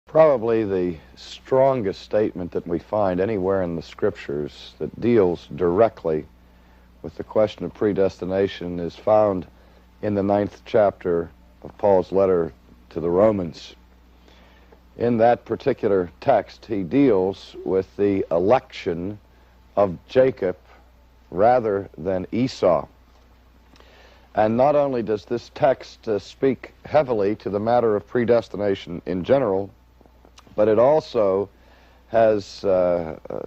Probably the strongest statement that we find anywhere in the Scriptures that deals directly with the question of predestination is found in the 9th chapter of Paul's letter to the Romans. In that particular text, he deals with the election of Jacob rather than Esau. And not only does this text speak heavily to the matter of predestination in general, but it also has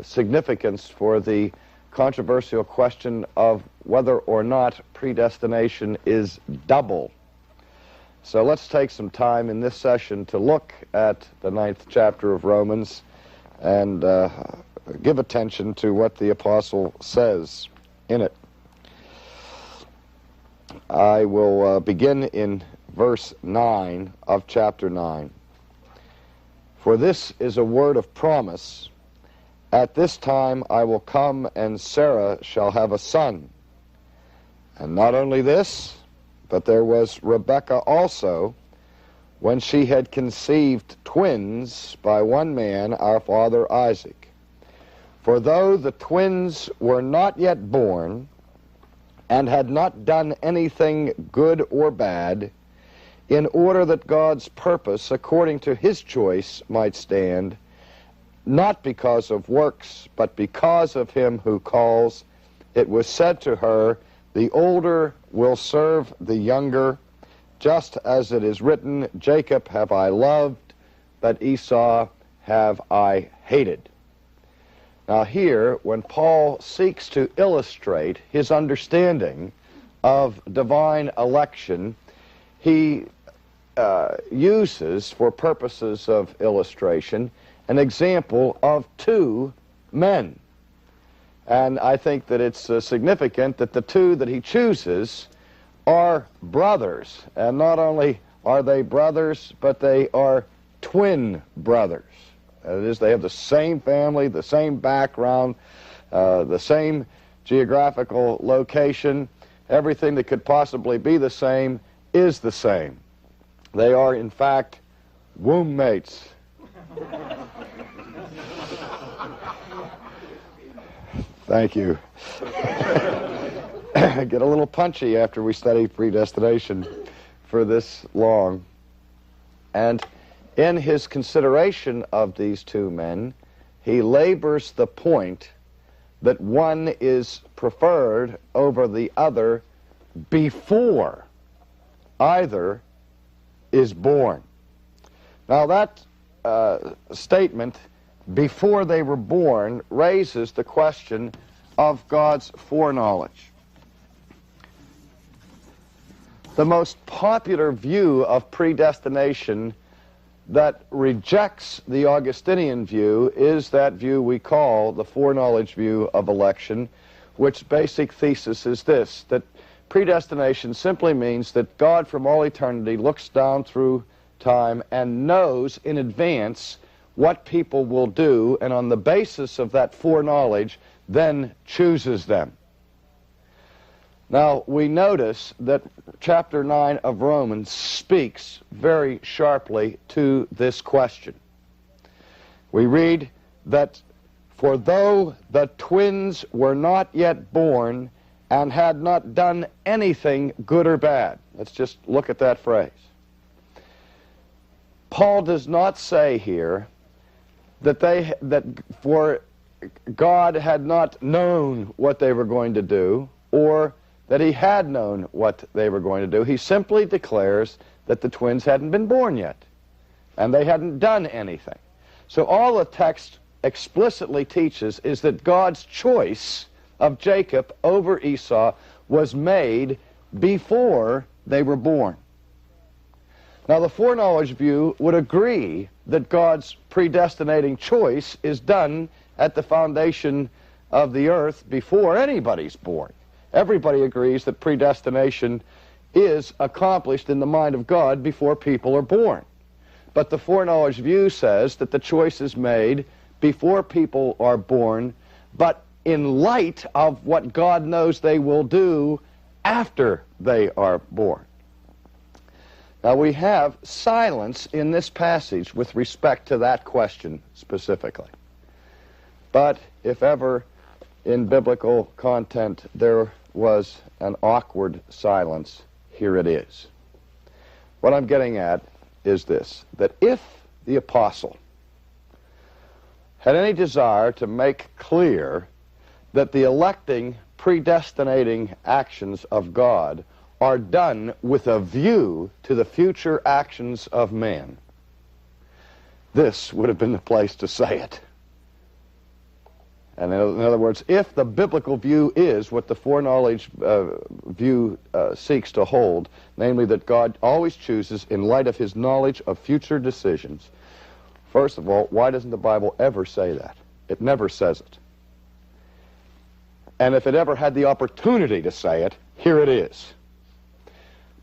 significance for the controversial question of whether or not predestination is double. So let's take some time in this session to look at the 9th chapter of Romans and give attention to what the apostle says in it. I will begin in verse 9 of chapter 9. For this is a word of promise. At this time I will come, and Sarah shall have a son. And not only this, but there was Rebekah also, when she had conceived twins by one man, our father Isaac. For though the twins were not yet born, and had not done anything good or bad, in order that God's purpose, according to his choice, might stand, not because of works, but because of him who calls, it was said to her, the older will serve the younger, just as it is written, Jacob have I loved, but Esau have I hated. Now here, when Paul seeks to illustrate his understanding of divine election, he uses, for purposes of illustration, an example of two men. And I think that it's significant that the two that he chooses are brothers. And not only are they brothers, but they are twin brothers. That is, they have the same family, the same background, the same geographical location. Everything that could possibly be the same is the same. They are, in fact, womb mates. Thank you. I get a little punchy after we study predestination for this long. And in his consideration of these two men, he labors the point that one is preferred over the other before either is born. Now that statement, before they were born, raises the question of God's foreknowledge. The most popular view of predestination that rejects the Augustinian view is that view we call the foreknowledge view of election, which basic thesis is this, that predestination simply means that God from all eternity looks down through time and knows in advance what people will do, and on the basis of that foreknowledge then chooses them. Now we notice that chapter 9 of Romans speaks very sharply to this question. We read that, for though the twins were not yet born and had not done anything good or bad. Let's just look at that phrase. Paul does not say here that for God had not known what they were going to do, or that he had known what they were going to do. He simply declares that the twins hadn't been born yet, and they hadn't done anything. So all the text explicitly teaches is that God's choice of Jacob over Esau was made before they were born. Now the foreknowledge view would agree that God's predestinating choice is done at the foundation of the earth before anybody's born. Everybody agrees that predestination is accomplished in the mind of God before people are born. But the foreknowledge view says that the choice is made before people are born, but in light of what God knows they will do after they are born. Now we have silence in this passage with respect to that question specifically. But if ever in biblical content there was an awkward silence, here it is. What I'm getting at is this, that if the apostle had any desire to make clear that the electing, predestinating actions of God are done with a view to the future actions of men, this would have been the place to say it. And in other words, if the biblical view is what the foreknowledge view seeks to hold, namely that God always chooses in light of his knowledge of future decisions, first of all, why doesn't the Bible ever say that? It never says it. And if it ever had the opportunity to say it, here it is.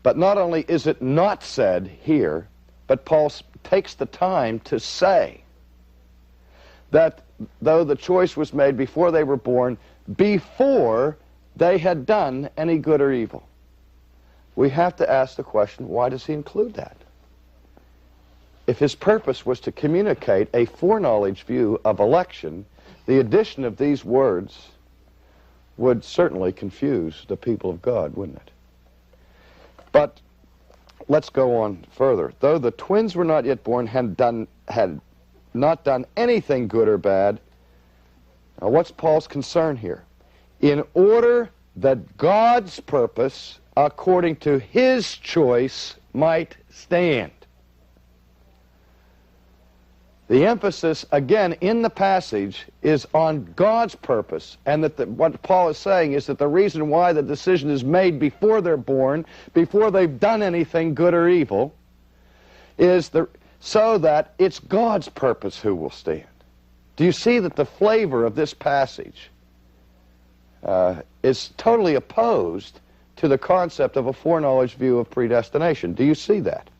But not only is it not said here, but Paul takes the time to say that though the choice was made before they were born, before they had done any good or evil. We have to ask the question, why does he include that? If his purpose was to communicate a foreknowledge view of election, the addition of these words would certainly confuse the people of God, wouldn't it? But let's go on further. Though the twins were not yet born, had not done anything good or bad. Now what's Paul's concern here? In order that God's purpose, according to his choice, might stand. The emphasis, again, in the passage is on God's purpose, and that what Paul is saying is that the reason why the decision is made before they're born, before they've done anything good or evil, is so that it's God's purpose who will stand. Do you see that the flavor of this passage is totally opposed to the concept of a foreknowledge view of predestination? Do you see that?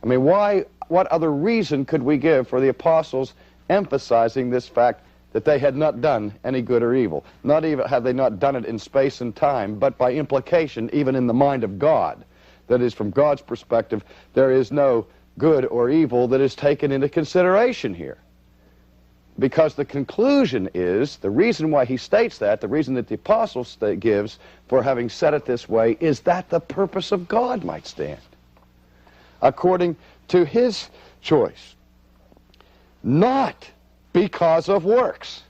I mean, what other reason could we give for the apostles emphasizing this fact that they had not done any good or evil? Not even had they not done it in space and time, but by implication, even in the mind of God. That is, from God's perspective, there is no good or evil that is taken into consideration here. Because the conclusion is, the reason why he states that, the reason that the apostle gives for having said it this way, is that the purpose of God might stand, according to his choice. Not because of works,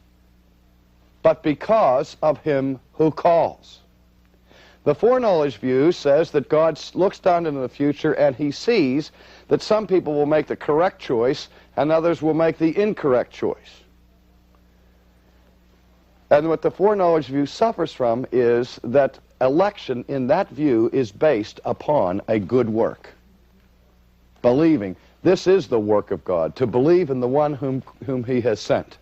but because of him who calls. The foreknowledge view says that God looks down into the future and he sees that some people will make the correct choice and others will make the incorrect choice. And what the foreknowledge view suffers from is that election in that view is based upon a good work. Believing. This is the work of God, to believe in the one whom he has sent.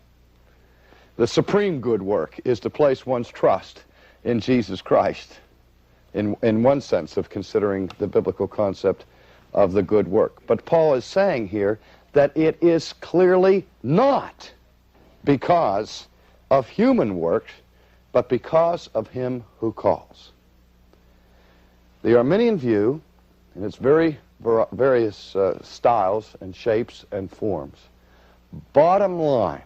The supreme good work is to place one's trust in Jesus Christ, in one sense of considering the biblical concept of the good work. But Paul is saying here that it is clearly not because of human works, but because of him who calls. The Arminian view, in its various styles and shapes and forms, bottom line,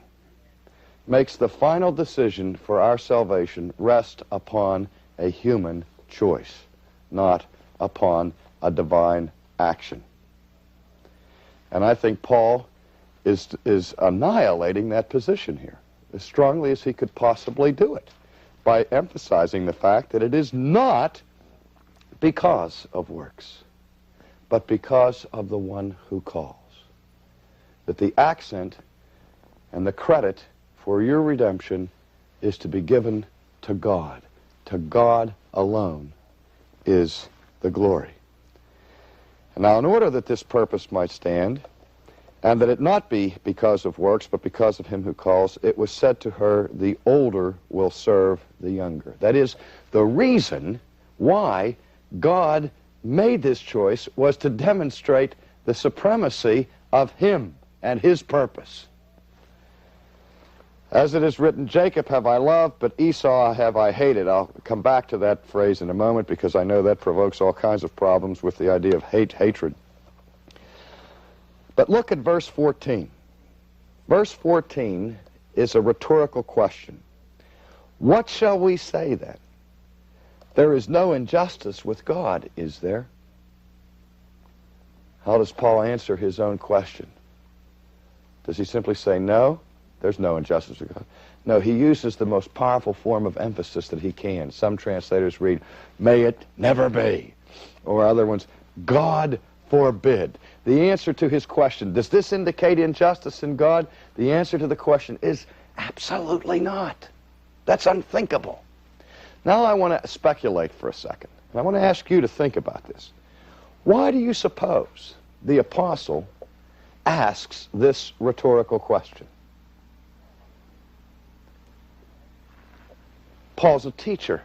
makes the final decision for our salvation rest upon a human choice, not upon a divine action. And I think Paul is annihilating that position here as strongly as he could possibly do it by emphasizing the fact that it is not because of works, but because of the one who calls. That the accent and the credit for your redemption is to be given to God. To God alone is the glory. And now, in order that this purpose might stand, and that it not be because of works, but because of him who calls, it was said to her, the older will serve the younger. That is, the reason why God made this choice was to demonstrate the supremacy of him and his purpose. As it is written, Jacob have I loved, but Esau have I hated. I'll come back to that phrase in a moment because I know that provokes all kinds of problems with the idea of hatred. But look at verse 14. Verse 14 is a rhetorical question. What shall we say then? There is no injustice with God, is there? How does Paul answer his own question? Does he simply say, no, there's no injustice with God? No, he uses the most powerful form of emphasis that he can. Some translators read, may it never be. Or other ones, God forbid. The answer to his question, does this indicate injustice in God? The answer to the question is absolutely not. That's unthinkable. Now I want to speculate for a second. And I want to ask you to think about this. Why do you suppose the apostle asks this rhetorical question? Paul's a teacher.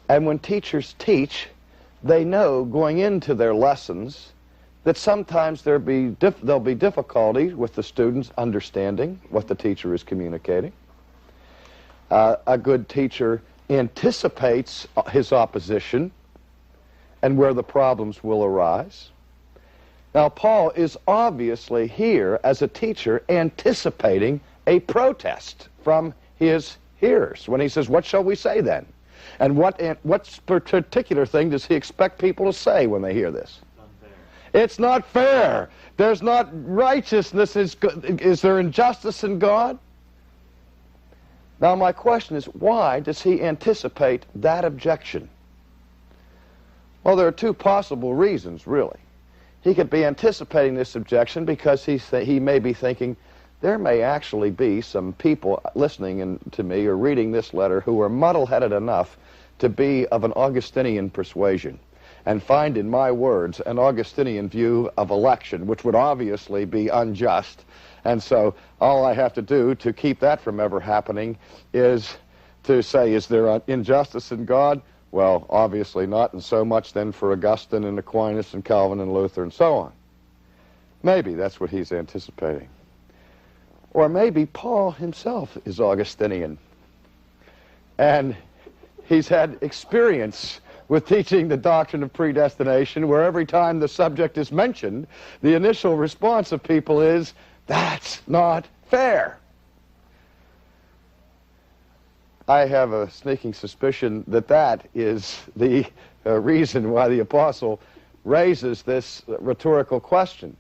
And when teachers teach, they know going into their lessons that sometimes there'll be difficulty with the students understanding what the teacher is communicating. A good teacher anticipates his opposition and where the problems will arise. Now, Paul is obviously here as a teacher anticipating a protest from his hearers when he says, what shall we say then? And what particular thing does he expect people to say when they hear this? It's not fair. There's not righteousness. Is there injustice in God? Now my question is, why does he anticipate that objection? Well, there are two possible reasons, really. He could be anticipating this objection because he may be thinking, there may actually be some people listening to me or reading this letter who are muddle-headed enough to be of an Augustinian persuasion and find in my words an Augustinian view of election, which would obviously be unjust. And so all I have to do to keep that from ever happening is to say, is there injustice in God? Well, obviously not, and so much then for Augustine and Aquinas and Calvin and Luther and so on. Maybe that's what he's anticipating. Or maybe Paul himself is Augustinian, and he's had experience with teaching the doctrine of predestination, where every time the subject is mentioned, the initial response of people is, that's not fair. I have a sneaking suspicion that that is the reason why the apostle raises this rhetorical question.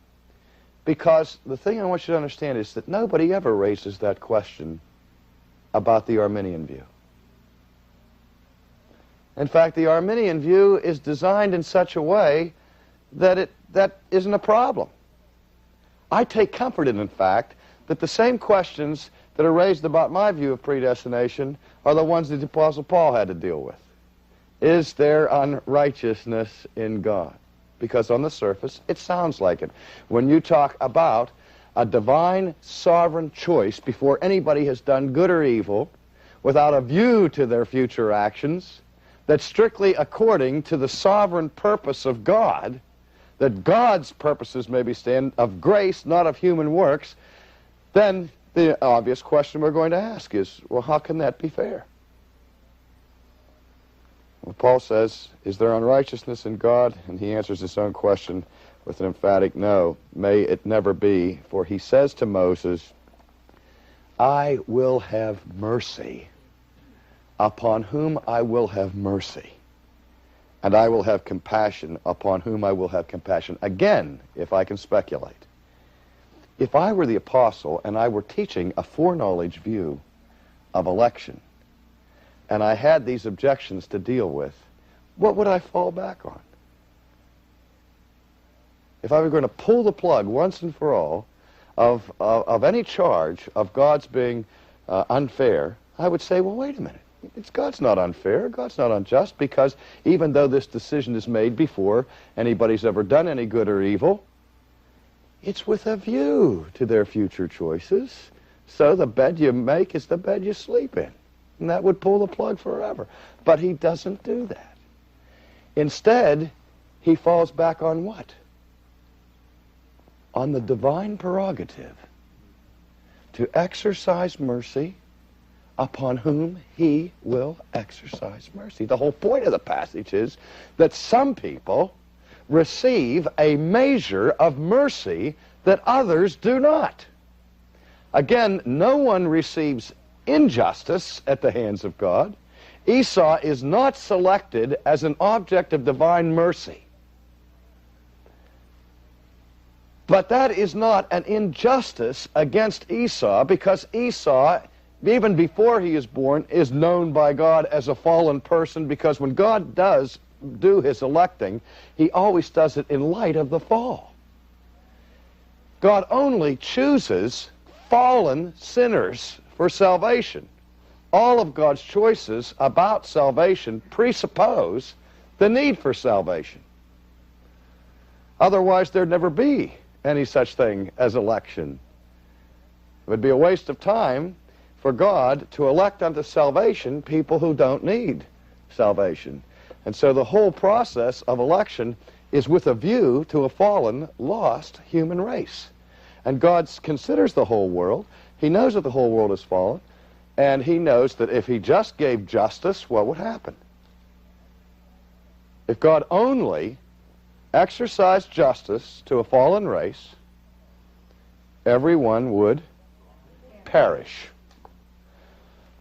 Because the thing I want you to understand is that nobody ever raises that question about the Arminian view. In fact, the Arminian view is designed in such a way that that isn't a problem. I take comfort in fact, that the same questions that are raised about my view of predestination are the ones that the Apostle Paul had to deal with. Is there unrighteousness in God? Because on the surface, it sounds like it. When you talk about a divine sovereign choice before anybody has done good or evil, without a view to their future actions, that's strictly according to the sovereign purpose of God, that God's purposes may be stand of grace, not of human works, then the obvious question we're going to ask is, well, how can that be fair? Well, Paul says, is there unrighteousness in God? And he answers his own question with an emphatic no. May it never be. For he says to Moses, I will have mercy upon whom I will have mercy, and I will have compassion upon whom I will have compassion. Again, if I can speculate, if I were the apostle and I were teaching a foreknowledge view of election, and I had these objections to deal with, what would I fall back on? If I were going to pull the plug once and for all of any charge of God's being unfair, I would say, well, wait a minute. God's not unfair. God's not unjust, because even though this decision is made before anybody's ever done any good or evil, it's with a view to their future choices. So the bed you make is the bed you sleep in. And that would pull the plug forever. But he doesn't do that. Instead, he falls back on what? On the divine prerogative to exercise mercy upon whom he will exercise mercy. The whole point of the passage is that some people receive a measure of mercy that others do not. Again, no one receives injustice at the hands of God. Esau is not selected as an object of divine mercy. But that is not an injustice against Esau, because Esau, even before he is born, is known by God as a fallen person, because when God does do his electing, he always does it in light of the fall. God only chooses fallen sinners for salvation. All of God's choices about salvation presuppose the need for salvation. Otherwise, there'd never be any such thing as election. It would be a waste of time for God to elect unto salvation people who don't need salvation. And so the whole process of election is with a view to a fallen, lost human race. And God considers the whole world. He knows that the whole world is fallen. And he knows that if he just gave justice, what would happen? If God only exercised justice to a fallen race, everyone would perish.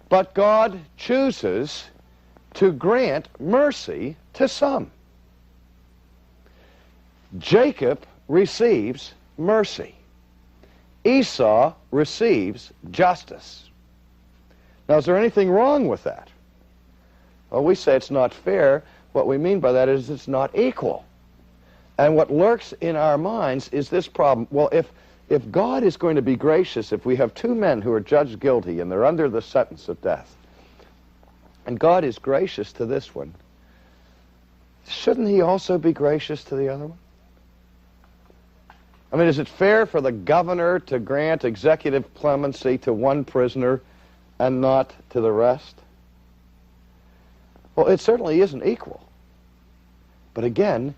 But God chooses to grant mercy to some. Jacob receives mercy. Esau receives justice. Now, is there anything wrong with that? Well, we say it's not fair. What we mean by that is it's not equal. And what lurks in our minds is this problem. Well, if God is going to be gracious, if we have two men who are judged guilty and they're under the sentence of death, and God is gracious to this one, shouldn't he also be gracious to the other one? I mean, is it fair for the governor to grant executive clemency to one prisoner and not to the rest? Well, it certainly isn't equal. But again,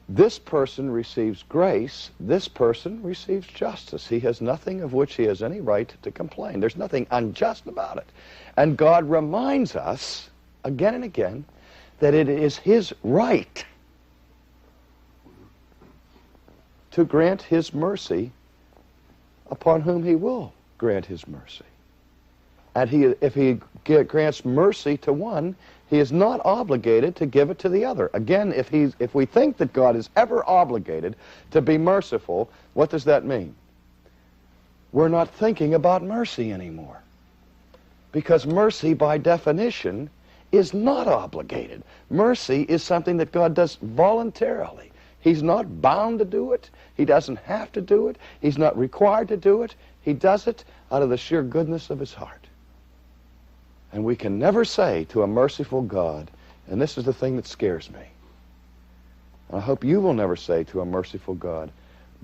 this person receives grace, this person receives justice. He has nothing of which he has any right to complain. There's nothing unjust about it. And God reminds us again and again that it is his right to grant his mercy upon whom he will grant his mercy. And if he grants mercy to one, he is not obligated to give it to the other. Again, if we think that God is ever obligated to be merciful, what does that mean? We're not thinking about mercy anymore. Because mercy, by definition, is not obligated. Mercy is something that God does voluntarily. He's not bound to do it. He doesn't have to do it. He's not required to do it. He does it out of the sheer goodness of his heart. And we can never say to a merciful God, and this is the thing that scares me, and I hope you will never say to a merciful God,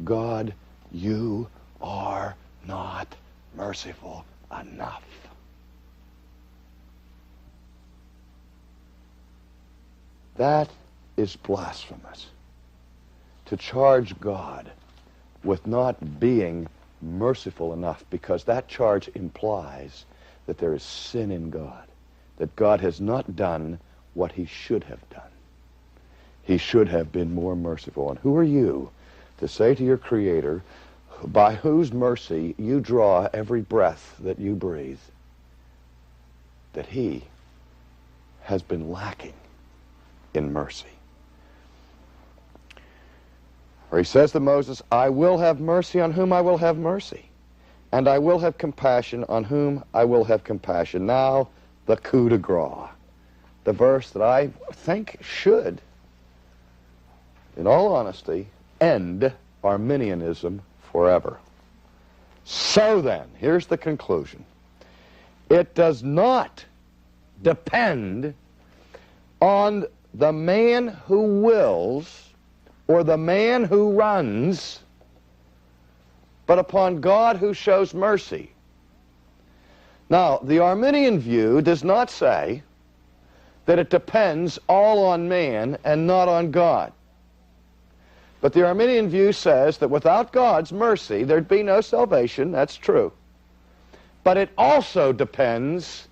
God, you are not merciful enough. That is blasphemous. To charge God with not being merciful enough, because that charge implies that there is sin in God, that God has not done what he should have done. He should have been more merciful. And who are you to say to your Creator, by whose mercy you draw every breath that you breathe, that he has been lacking in mercy? For he says to Moses, I will have mercy on whom I will have mercy, and I will have compassion on whom I will have compassion. Now, the coup de grace, the verse that I think should, in all honesty, end Arminianism forever. So then, here's the conclusion. It does not depend on the man who wills or the man who runs, but upon God who shows mercy. Now, the Arminian view does not say that it depends all on man and not on God. But the Arminian view says that without God's mercy, there'd be no salvation. That's true. but it also depends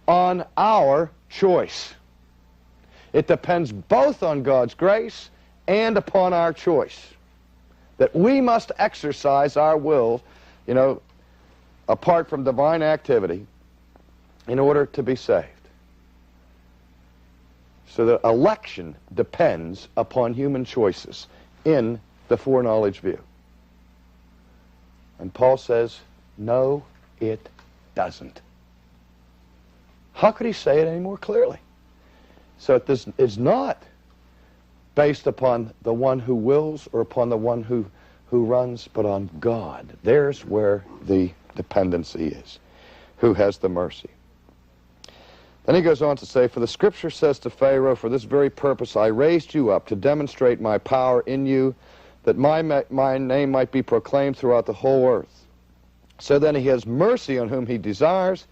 on our choice. It depends both on God's grace and upon our choice. That we must exercise our will, apart from divine activity, in order to be saved. So the election depends upon human choices in the foreknowledge view. And Paul says, no, it doesn't. How could he say it any more clearly? So this is not based upon the one who wills or upon the one who runs, but on God. There's where the dependency is, who has the mercy. Then he goes on to say, for the scripture says to Pharaoh, for this very purpose I raised you up, to demonstrate my power in you, that my name might be proclaimed throughout the whole earth. So then he has mercy on whom he desires,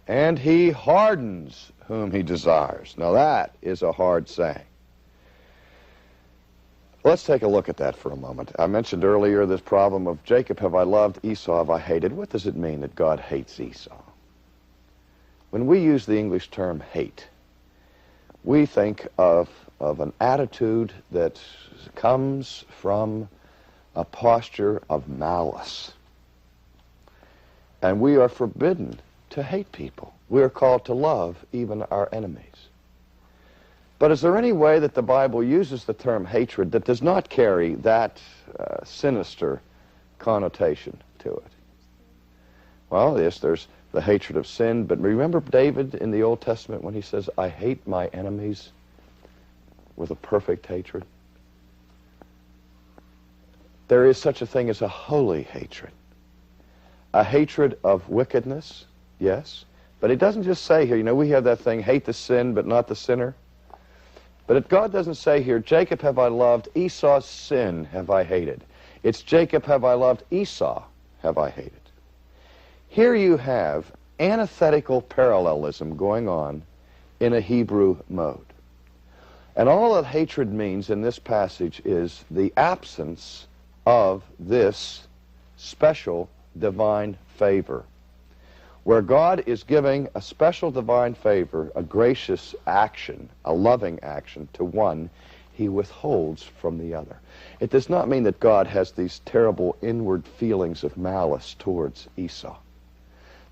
and he hardens whom he desires. Now that is a hard saying. Let's take a look at that for a moment. I mentioned earlier this problem of Jacob have I loved, Esau have I hated. What does it mean that God hates Esau? When we use the English term hate, we think of an attitude that comes from a posture of malice. And we are forbidden to hate people. We are called to love even our enemies. But is there any way that the Bible uses the term hatred that does not carry that sinister connotation to it? Well, yes, there's the hatred of sin, but remember David in the Old Testament when he says, I hate my enemies with a perfect hatred? There is such a thing as a holy hatred. A hatred of wickedness, yes, but it doesn't just say here, we have that thing, hate the sin but not the sinner. But God doesn't say here, Jacob have I loved, Esau's sin have I hated. It's Jacob have I loved, Esau have I hated. Here you have antithetical parallelism going on in a Hebrew mode. And all that hatred means in this passage is the absence of this special divine favor. Where God is giving a special divine favor, a gracious action, a loving action to one, he withholds from the other. It does not mean that God has these terrible inward feelings of malice towards Esau.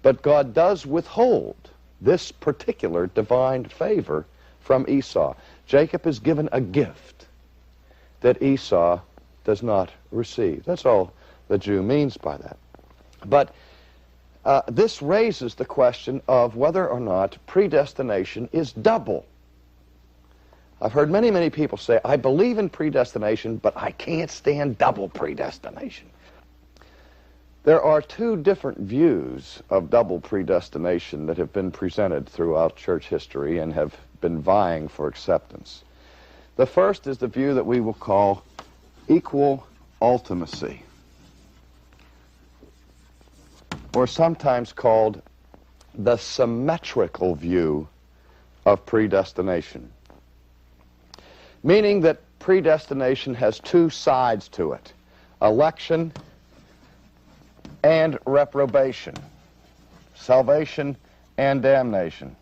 But God does withhold this particular divine favor from Esau. Jacob is given a gift that Esau does not receive. That's all the Jew means by that. But this raises the question of whether or not predestination is double. I've heard many, many people say, I believe in predestination, but I can't stand double predestination. There are two different views of double predestination that have been presented throughout church history and have been vying for acceptance. The first is the view that we will call equal ultimacy, or sometimes called the symmetrical view of predestination, meaning that predestination has two sides to it, election and reprobation, salvation and damnation.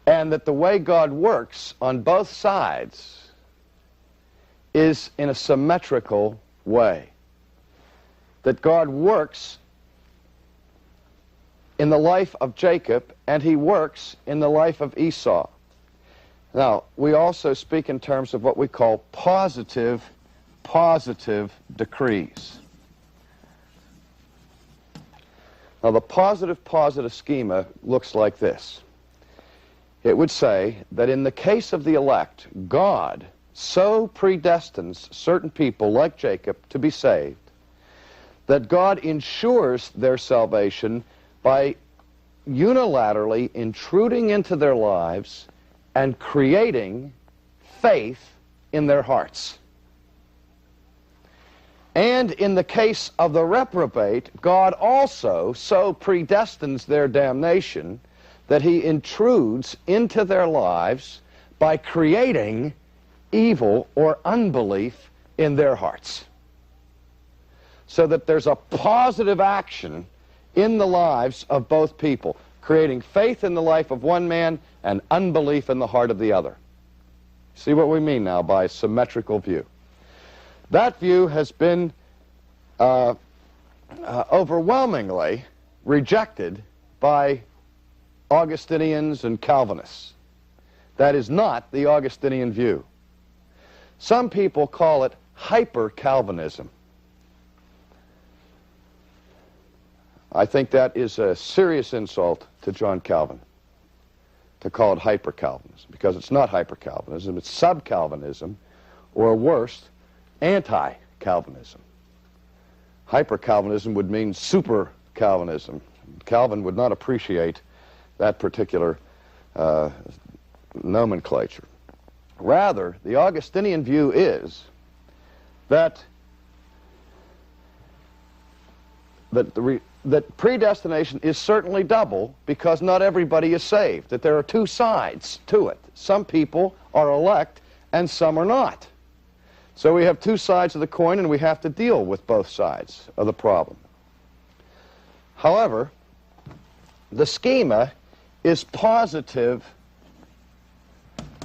And that the way God works on both sides is in a symmetrical way. That God works in the life of Jacob and he works in the life of Esau. Now, we also speak in terms of what we call positive decrees. Now, the positive schema looks like this. It would say that in the case of the elect, God so predestines certain people like Jacob to be saved that God ensures their salvation by unilaterally intruding into their lives and creating faith in their hearts. And in the case of the reprobate, God also so predestines their damnation that he intrudes into their lives by creating evil or unbelief in their hearts. so that there's a positive action in the lives of both people, creating faith in the life of one man and unbelief in the heart of the other. See what we mean now by symmetrical view. That view has been overwhelmingly rejected by Augustinians and Calvinists. That is not the Augustinian view. Some people call it hyper-Calvinism. I think that is a serious insult to John Calvin, to call it hyper-Calvinism, because it's not hyper-Calvinism, it's sub-Calvinism, or worse, anti-Calvinism. Hyper-Calvinism would mean super-Calvinism. Calvin would not appreciate that particular nomenclature. Rather, the Augustinian view is that predestination is certainly double, because not everybody is saved, that there are two sides to it. Some people are elect and some are not. So we have two sides of the coin, and we have to deal with both sides of the problem. However, the schema is positive,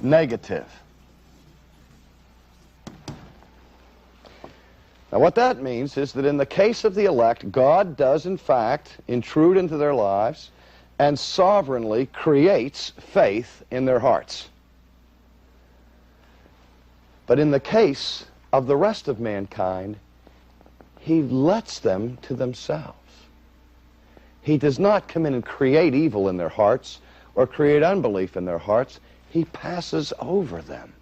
negative. Now what that means is that in the case of the elect, God does in fact intrude into their lives and sovereignly creates faith in their hearts. But in the case of the rest of mankind, he lets them to themselves. He does not come in and create evil in their hearts or create unbelief in their hearts. He passes over them,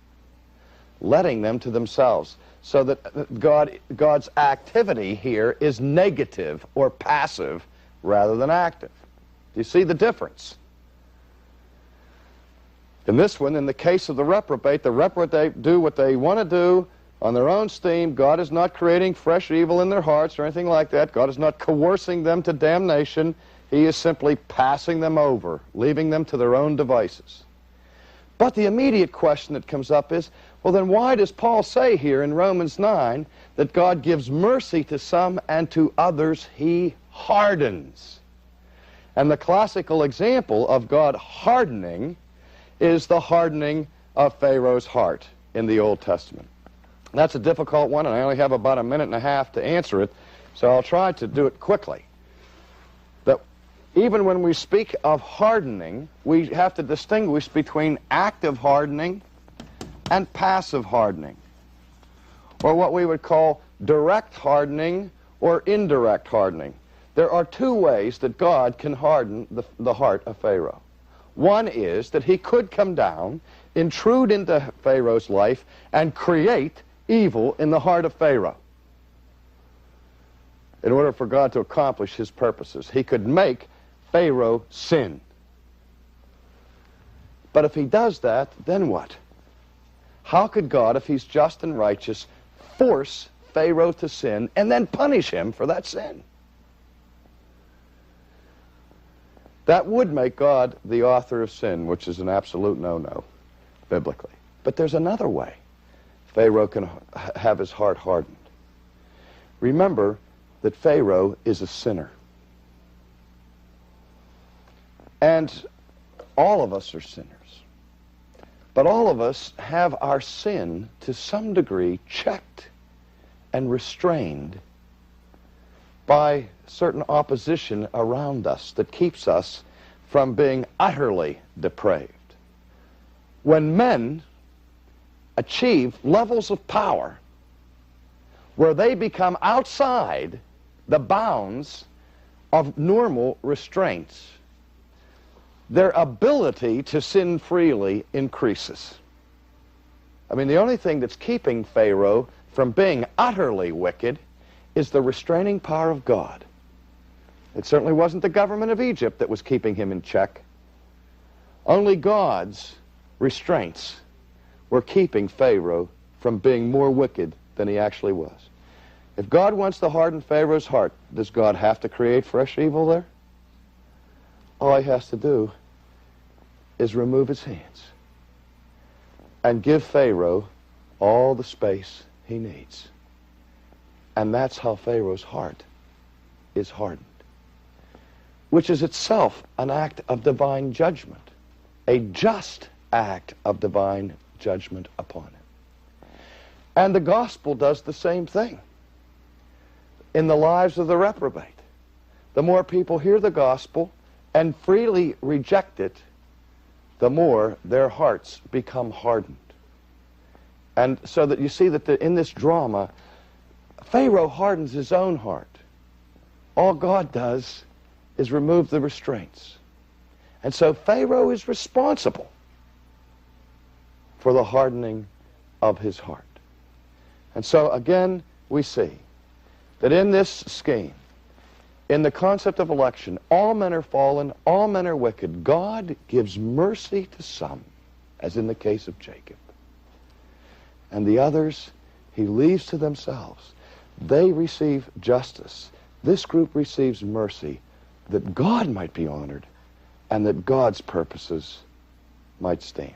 letting them to themselves, so that God's activity here is negative or passive rather than active. Do you see the difference? In this one, in the case of the reprobate do what they want to do on their own steam. God is not creating fresh evil in their hearts or anything like that. God is not coercing them to damnation. He is simply passing them over, leaving them to their own devices. But the immediate question that comes up is, well, then why does Paul say here in Romans 9 that God gives mercy to some and to others he hardens? And the classical example of God hardening is the hardening of Pharaoh's heart in the Old Testament. That's a difficult one, and I only have about a minute and a half to answer it, so I'll try to do it quickly. That even when we speak of hardening, we have to distinguish between active hardening and passive hardening, or what we would call direct hardening or indirect hardening. There are two ways that God can harden the heart of Pharaoh. One is that he could come down, intrude into Pharaoh's life, and create evil in the heart of Pharaoh in order for God to accomplish his purposes. He could make Pharaoh sin. But if he does that, then what? How could God, if he's just and righteous, force Pharaoh to sin and then punish him for that sin? That would make God the author of sin, which is an absolute no-no, biblically. But there's another way Pharaoh can have his heart hardened. Remember that Pharaoh is a sinner. And all of us are sinners. But all of us have our sin, to some degree, checked and restrained by certain opposition around us that keeps us from being utterly depraved. When men achieve levels of power where they become outside the bounds of normal restraints, their ability to sin freely increases. I mean, the only thing that's keeping Pharaoh from being utterly wicked is the restraining power of God. It certainly wasn't the government of Egypt that was keeping him in check. Only God's restraints were keeping Pharaoh from being more wicked than he actually was. If God wants to harden Pharaoh's heart, does God have to create fresh evil there? All he has to do is remove his hands and give Pharaoh all the space he needs. And that's how Pharaoh's heart is hardened, which is itself an act of divine judgment, a just act of divine judgment upon him. And the gospel does the same thing in the lives of the reprobate. The more people hear the gospel and freely reject it, the more their hearts become hardened. And so that you see that in this drama, Pharaoh hardens his own heart. All God does is remove the restraints. And so Pharaoh is responsible for the hardening of his heart. And so again, we see that in this scheme, in the concept of election, all men are fallen, all men are wicked. God gives mercy to some, as in the case of Jacob. And the others, he leaves to themselves. They receive justice. This group receives mercy, that God might be honored and that God's purposes might stand.